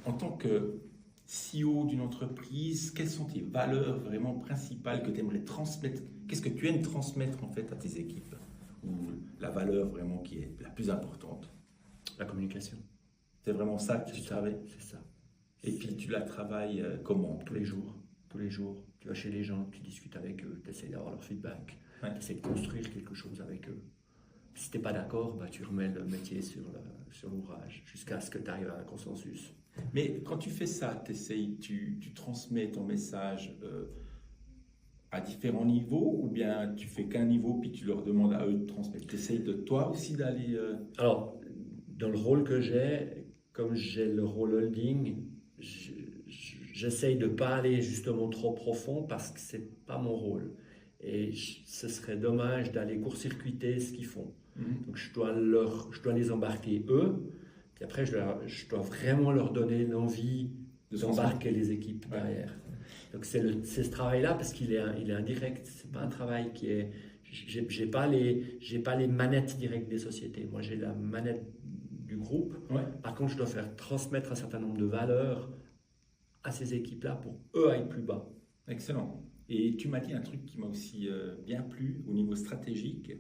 en tant que CEO d'une entreprise, quelles sont tes valeurs vraiment principales que tu aimerais transmettre? Qu'est-ce que tu aimes transmettre en fait à tes équipes? Ou la valeur vraiment qui est la plus importante? La communication. C'est vraiment ça que tu travailles? C'est ça. Et puis tu la travailles comment? Tous les jours. Tous les jours. Tu vas chez les gens, tu discutes avec eux, tu essaies d'avoir leur feedback, Ouais. tu essaies de construire quelque chose avec eux. Si tu n'es pas d'accord, tu remets le métier sur l'ouvrage jusqu'à ce que tu arrives à un consensus. Mais quand tu fais ça, tu transmets ton message à différents niveaux, ou bien tu fais qu'un niveau puis tu leur demandes à eux de transmettre? Tu essayes de toi aussi d'aller... Alors, dans le rôle que j'ai, comme j'ai le rôle holding, j'essaye de ne pas aller justement trop profond parce que ce n'est pas mon rôle. Et ce serait dommage d'aller court-circuiter ce qu'ils font. Donc je dois les embarquer eux, puis après je dois vraiment leur donner l'envie d'embarquer les équipes derrière. Donc c'est ce travail-là parce qu'il est indirect. C'est pas un travail qui est. J'ai pas les manettes directes des sociétés. Moi j'ai la manette du groupe. Ouais. Par contre je dois faire transmettre un certain nombre de valeurs à ces équipes-là pour eux aillent plus bas. Excellent. Et tu m'as dit un truc qui m'a aussi bien plu au niveau stratégique.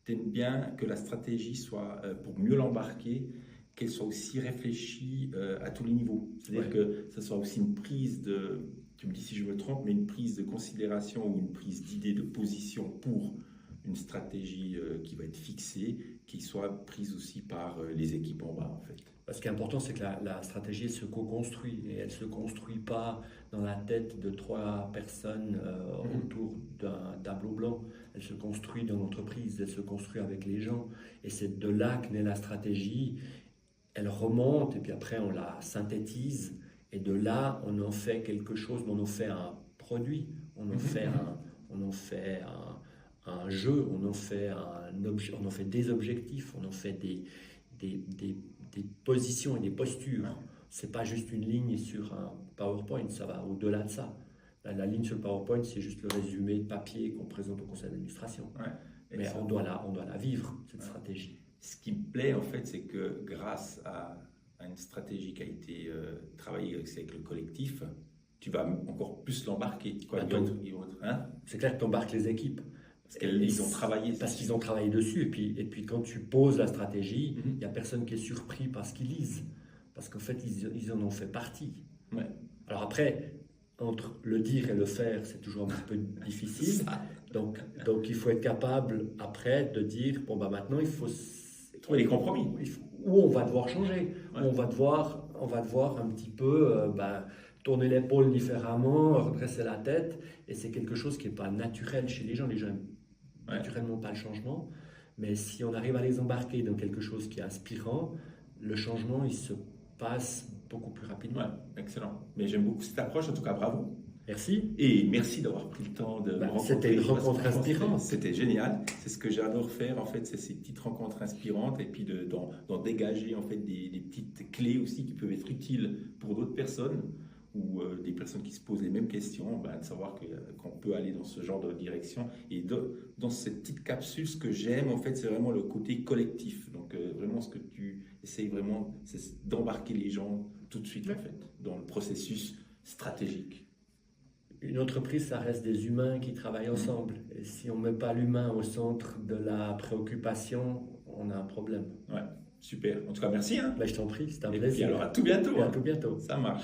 Tu aimes bien que la stratégie soit, pour mieux l'embarquer, qu'elle soit aussi réfléchie à tous les niveaux. C'est-à-dire que ce soit aussi une prise de, tu me dis si je me trompe, mais une prise de considération ou une prise d'idée, de position pour une stratégie qui va être fixée, qui soit prise aussi par les équipes en bas en fait. Ce qui est important, c'est que la stratégie se co-construit et elle ne se construit pas dans la tête de 3 personnes autour d'un tableau blanc. Elle se construit dans l'entreprise, elle se construit avec les gens. Et c'est de là que naît la stratégie. Elle remonte et puis après on la synthétise. Et de là, on en fait quelque chose, on en fait un produit, on en fait un jeu, on en fait des objectifs, on en fait des positions et des postures. C'est pas juste une ligne sur un PowerPoint, ça va au-delà de ça. La ligne sur le PowerPoint, c'est juste le résumé de papier qu'on présente au conseil d'administration. Ouais. Mais on doit la vivre, cette stratégie. Ce qui me plaît, en fait, c'est que grâce à une stratégie qui a été travaillée avec le collectif, tu vas encore plus l'embarquer. C'est clair que tu embarques les équipes. Parce qu'ils ont travaillé. Parce qu'ils ont travaillé dessus. Et puis quand tu poses la stratégie, il n'y a personne qui est surpris par ce qu'ils lisent. Parce qu'en fait, ils en ont fait partie. Ouais. Alors après, entre le dire et le faire, c'est toujours un petit peu difficile. Donc il faut être capable, après, de dire, bon, maintenant, il faut... trouver des compromis. Où on va devoir changer. Où on va devoir un petit peu... tourner l'épaule différemment, redresser la tête, et c'est quelque chose qui n'est pas naturel chez les gens. Les gens n'aiment naturellement pas le changement, mais si on arrive à les embarquer dans quelque chose qui est inspirant, le changement, il se passe beaucoup plus rapidement. Ouais, excellent. Mais j'aime beaucoup cette approche, en tout cas, bravo. Merci. Et merci d'avoir pris le temps de me rencontrer. C'était une rencontre inspirante. C'était génial. C'est ce que j'adore faire, en fait, c'est ces petites rencontres inspirantes et puis d'en dégager, en fait, des petites clés aussi qui peuvent être utiles pour d'autres personnes, ou des personnes qui se posent les mêmes questions, de savoir qu'on peut aller dans ce genre de direction. Et dans cette petite capsule, ce que j'aime, en fait, c'est vraiment le côté collectif. Donc, vraiment, ce que tu essayes vraiment, c'est d'embarquer les gens tout de suite, en fait, dans le processus stratégique. Une entreprise, ça reste des humains qui travaillent ensemble. Et si on ne met pas l'humain au centre de la préoccupation, on a un problème. Ouais, super. En tout cas, merci. Je t'en prie, c'est un plaisir. Et puis alors, à tout bientôt. Et à tout bientôt. Ça marche.